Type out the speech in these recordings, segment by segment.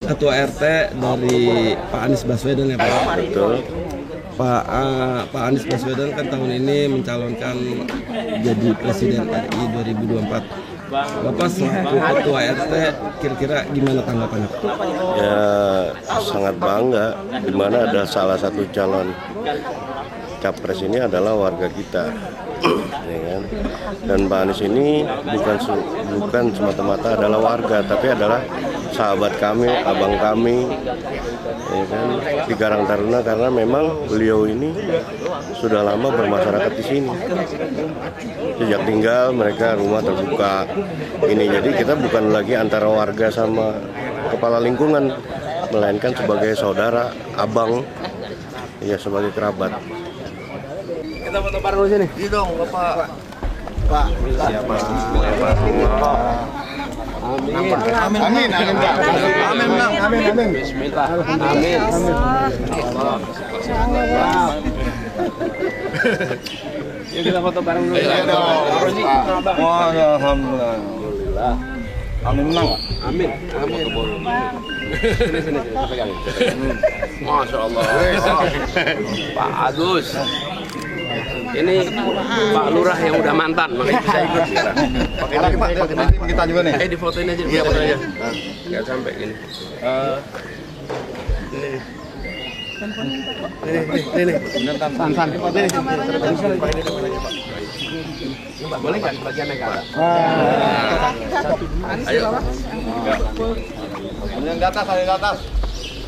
ketua RT dari Pak Anies Baswedan ya Pak? Betul. Pak Anies Baswedan kan tahun ini mencalonkan jadi Presiden RI 2024. Bapak selaku ketua RT kira-kira gimana tanggapannya? Ya sangat bangga, di mana ada salah satu calon capres ini adalah warga kita, ya kan? Dan Pak Anies ini bukan semata-mata adalah warga, tapi adalah sahabat kami, abang kami, ya kan, di Karang Taruna, karena memang beliau ini sudah lama bermasyarakat di sini. Sejak tinggal mereka rumah terbuka. Ini jadi kita bukan lagi antara warga sama kepala lingkungan, melainkan sebagai saudara, abang, ya sebagai kerabat. Kita foto bareng di sini. Iya dong, Bapak. Pak. Siapa? Amin. Amin, amin, Pak. Amin, Bang. Amin, amin. Bismillah. Amin. Yuk kita foto bareng dulu. Iya dong. Wah, alhamdulillah. Amin menang, Pak. Amin. Amin. Sini pegang. Masya Allah. Pak Agus. Ini Pak Lurah yang udah mantan, makanya bisa ikut sekarang. Pakai lagi, Pak. Pakai kita juga nih. Di fotoin aja, Iya, foto aja. Nggak sampai gini. Ini. San. Boleh nggak bagiannya ke atas? Ayo. Yang di atas, yang di atas.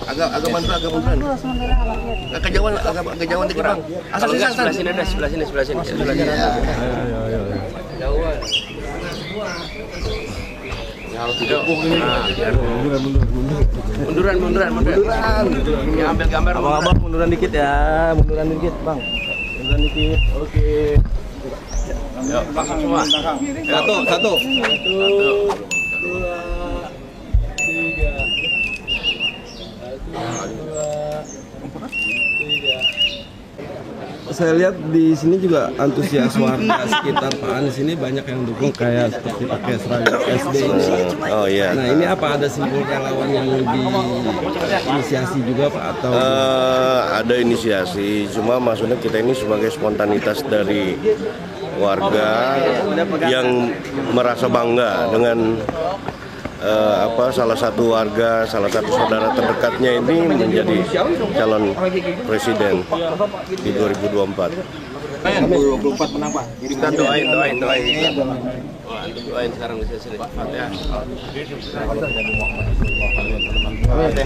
Agak munduran. Kejauhan dikit, Bang. Asal sebelah sini ada, sebelah sini. Ayo. Jauhan. Munduran. Ya, ambil gambar. Abang munduran dikit ya, Bang. Munduran dikit. Oke. Yuk, pasang semua. Satu. 2, 3. Saya lihat di sini juga antusias warga sekitar Pak Anies ini banyak yang dukung, kayak seperti pakai seragam SD ini. Oh iya. Nah ini apa ada simpul relawan yang diinisiasi juga Pak atau? Ada inisiasi, cuma maksudnya kita ini sebagai spontanitas dari warga yang merasa bangga dengan salah satu warga, salah satu saudara terdekatnya ini menjadi calon presiden di 2024. 2024 menang, Pak. Kita doain. Doain sekarang di sini. Fatihah.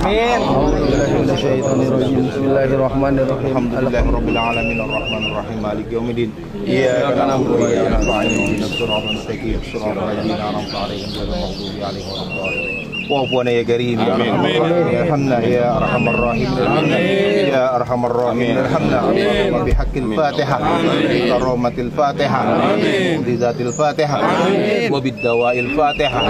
Amin. Bismillahirrahmanirrahim. Alhamdulillahirabbil alamin arrahmanir rahim maliki yaumiddin. Iyyaka na'budu wa iyyaka nasta'in ihdinas siratal mustaqim siratal ladzina an'amta 'alaihim ghairil maghdubi 'alaihim waladdallin. Wa'funa ya karim ya arhamna ya arhamar rahim ya arhamar rahim arhamna wa bihaqqil fatihah bi karamatil fatihah bi zatil fatihah wa bid dawail fatihah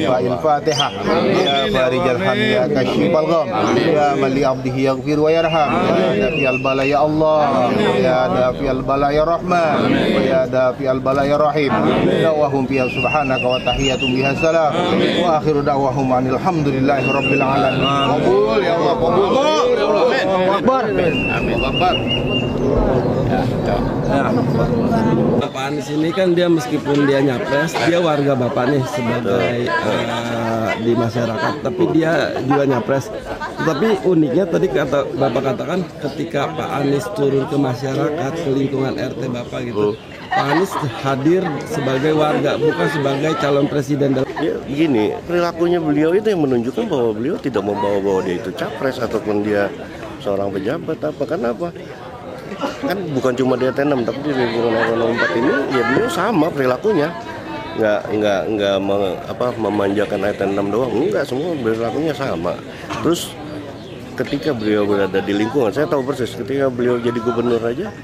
fa'il fatihah ya farijal ham ya kashifal gham ya man li abdihi yaghfir wa yarham ya dafiyal bala ya Allah ya dafiyal bala ya rahman wa ya dafiyal bala ya rahim da'wahum fiha subhanaka wa tahiyatum biha salam wa akhiru da'wahum alhamdulillahi rabbil alamin. Qabul ya Allah, qabul. Amin. Akbar. Amin. Akbar. Pak Anies ini kan dia meskipun dia nyapres, dia warga Bapak nih sebagai di masyarakat, tapi dia juga nyapres. Tapi uniknya tadi Bapak katakan ketika Pak Anies turun ke masyarakat, ke lingkungan RT Bapak gitu, Pak Anies hadir sebagai warga, bukan sebagai calon presiden. Ya begini, perilakunya beliau itu yang menunjukkan bahwa beliau tidak membawa dia itu capres ataupun dia seorang pejabat apa. Kenapa? Kan bukan cuma di RT6 tapi di lingkungan RT4 ini ya beliau sama perilakunya. Nggak memanjakan RT6 doang, enggak, semua perilakunya sama. Terus ketika beliau berada di lingkungan, saya tahu persis ketika beliau jadi gubernur aja,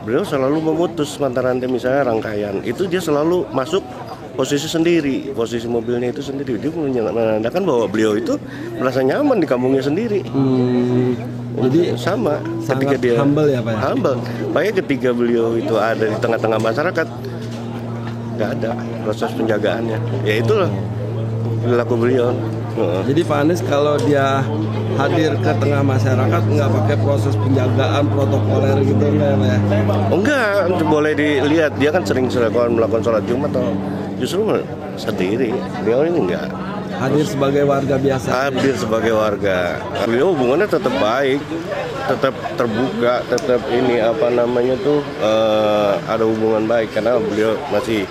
beliau selalu memutus mata rantai misalnya rangkaian, itu dia selalu masuk posisi sendiri, posisi mobilnya itu sendiri. Dia menandakan bahwa beliau itu merasa nyaman di kampungnya sendiri. Jadi sama ketika dia humble ya Pak ya? Humble. Makanya ketika beliau itu ada di tengah-tengah masyarakat, nggak ada proses penjagaannya. Ya itulah perilaku beliau. Jadi Pak Anies kalau dia hadir ke tengah masyarakat nggak pakai proses penjagaan protokoler gitu enggak ya? Enggak, boleh dilihat dia kan sering melakukan sholat Jumat atau justru sendiri. Beliau ini enggak. Hadir sebagai warga biasa. Hadir sebagai warga. Beliau hubungannya tetap baik, tetap terbuka, tetap ini apa namanya tuh ada hubungan baik karena beliau masih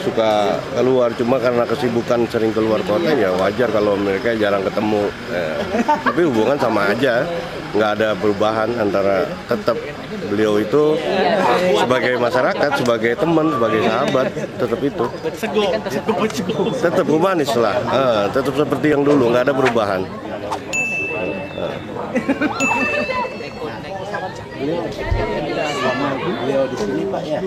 suka keluar, cuma karena kesibukan sering keluar kota ya wajar kalau mereka jarang ketemu. Tapi hubungan sama aja, nggak ada perubahan antara tetap beliau itu sebagai masyarakat, sebagai teman, sebagai sahabat, tetap itu. Tetap humanis lah, tetap seperti yang dulu, nggak ada perubahan. Beliau di sini Pak ya.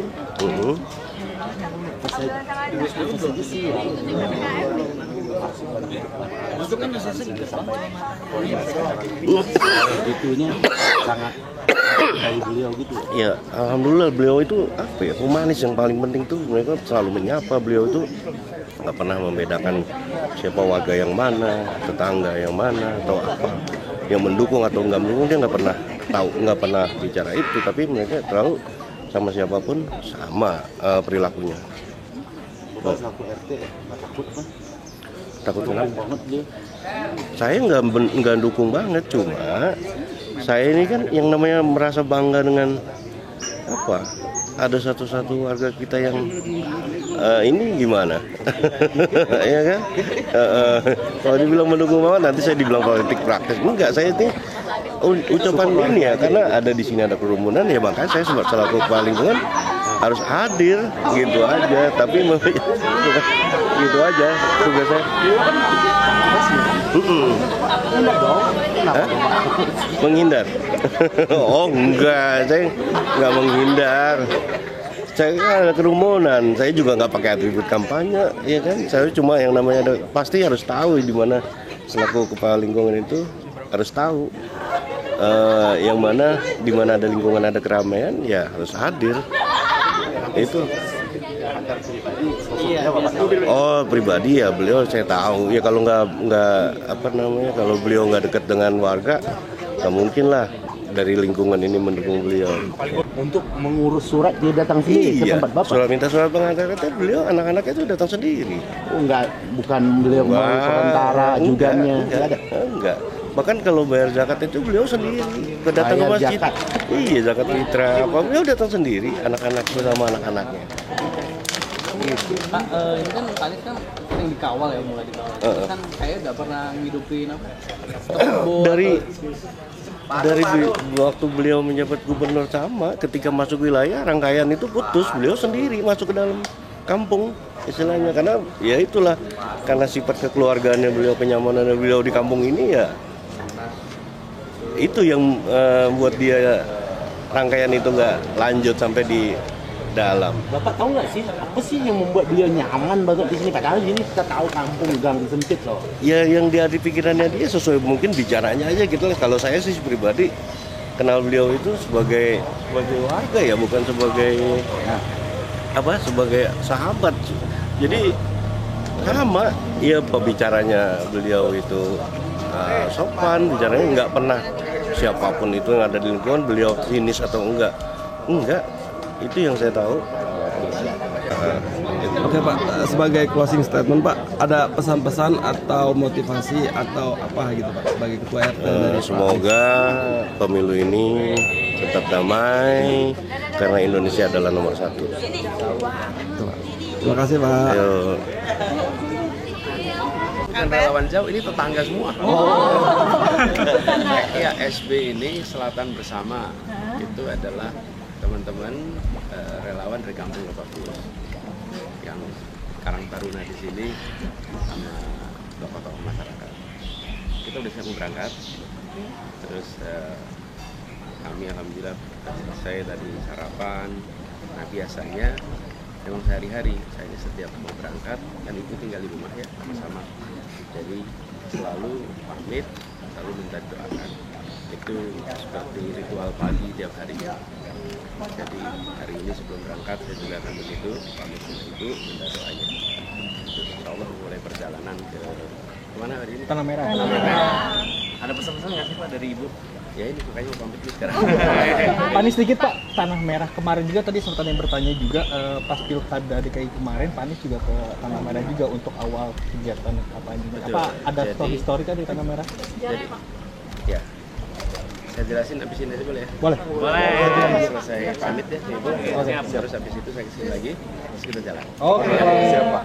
Itunya sangat dari beliau gitu. Ya, alhamdulillah beliau itu apa ya, humanis. Yang paling penting tuh mereka selalu menyapa. Beliau itu nggak pernah membedakan siapa warga yang mana, tetangga yang mana atau apa, yang mendukung atau nggak mendukung, dia nggak pernah tahu, nggak pernah bicara itu. Tapi mereka terlalu sama siapapun sama perilakunya. Selaku RT nggak takut Pak? Takut kenapa? Banget dia. Saya nggak dukung banget, cuma saya ini kan yang namanya merasa bangga dengan apa? Ada satu-satu warga kita yang ini gimana? Ya kan? Kalau dibilang mendukung banget nanti saya dibilang politik praktis. Enggak, saya ini ucapan ini ya, karena ada di sini ada kerumunan ya, makanya saya selaku kepala lingkungan harus hadir gitu aja. Tapi gitu aja tugas saya. Hah? Menghindar? Oh enggak, saya nggak menghindar. Saya kan ada kerumunan, saya juga nggak pakai atribut kampanye, ya kan? Saya cuma yang namanya pasti harus tahu di mana selaku kepala lingkungan itu harus tahu yang mana di mana ada lingkungan ada keramaian ya harus hadir. Itu. Oh pribadi ya beliau saya tahu ya, kalau nggak apa namanya, kalau beliau nggak dekat dengan warga nggak mungkin lah dari lingkungan ini mendukung beliau. Untuk mengurus surat dia datang sini ke tempat Bapak. Minta surat pengangkatan beliau anak-anaknya itu datang sendiri. Oh, enggak, bukan beliau melalui perantara ajudannya. Enggak. Bahkan kalau bayar zakat itu beliau sendiri datang ke masjid. Zakat. Iya, zakat fitrah apa beliau datang sendiri, anak-anak bersama anak-anaknya. Pak, ini kan Pak Anies kan sering dikawal ya, mulai dikawal. Kan kayak nggak pernah ngidupin apa? Dari waktu beliau menjabat gubernur sama, ketika masuk wilayah rangkaian itu putus, beliau sendiri masuk ke dalam kampung istilahnya, karena ya itulah karena sifat kekeluargaannya beliau, kenyamanannya beliau di kampung ini ya itu yang buat dia rangkaian itu nggak lanjut sampai di dalam. Bapak tahu nggak sih apa sih yang membuat beliau nyaman banget di sini? Padahal ini kita tahu kampung gang sempit loh. Ya yang dia di pikirannya dia sesuai mungkin bicaranya aja gitu lah. Kalau saya sih pribadi kenal beliau itu sebagai warga ya, bukan sebagai sebagai sahabat. Jadi sama ya pembicaranya beliau itu sopan, bicaranya nggak pernah siapapun itu yang ada di lingkungan beliau sinis atau enggak. Itu yang saya tahu. Oke Pak, sebagai closing statement Pak, ada pesan-pesan atau motivasi atau apa gitu Pak sebagai ketua RT dari semoga pemilu ini tetap damai karena Indonesia adalah nomor 1. Terima kasih Pak. Ayo. Kan relawan jauh ini tetangga semua. Ya SB ini Selatan Bersama itu adalah teman-teman relawan dari Kampung Lebak Bulus yang Karang Taruna di sini sama tokoh-tokoh masyarakat. Kita udah siap berangkat, terus kami alhamdulillah selesai tadi sarapan. Nah biasanya memang sehari-hari saya ini setiap mau berangkat dan ibu tinggal di rumah ya sama-sama. Jadi selalu pamit, selalu minta doakan. Itu seperti ritual pagi tiap hari. Jadi hari ini sebelum berangkat saya juga akan begitu, pamit dengan ibu, minta doanya. Terus insya Allah mulai perjalanan ke Kemana hari ini? Tanah Merah. Ada pesan-pesan nggak sih Pak dari Ibu? Ya ini makanya mau pamit dulu sekarang. Pak Anies sedikit Pak, Tanah Merah kemarin juga tadi sempat yang bertanya juga pas pilkada DKI kemarin Pak Anies juga ke Tanah Merah juga untuk awal kegiatan apa ini. Betul. Apa ada Jadi- story kan di Tanah Merah? Jadi, ya, saya jelasin habis ini aja boleh ya? Boleh. Boleh. Selesai pamit ya Ibu. Oke, Terus habis itu saya kesini lagi, terus kita jalan. Oke. Siap Pak.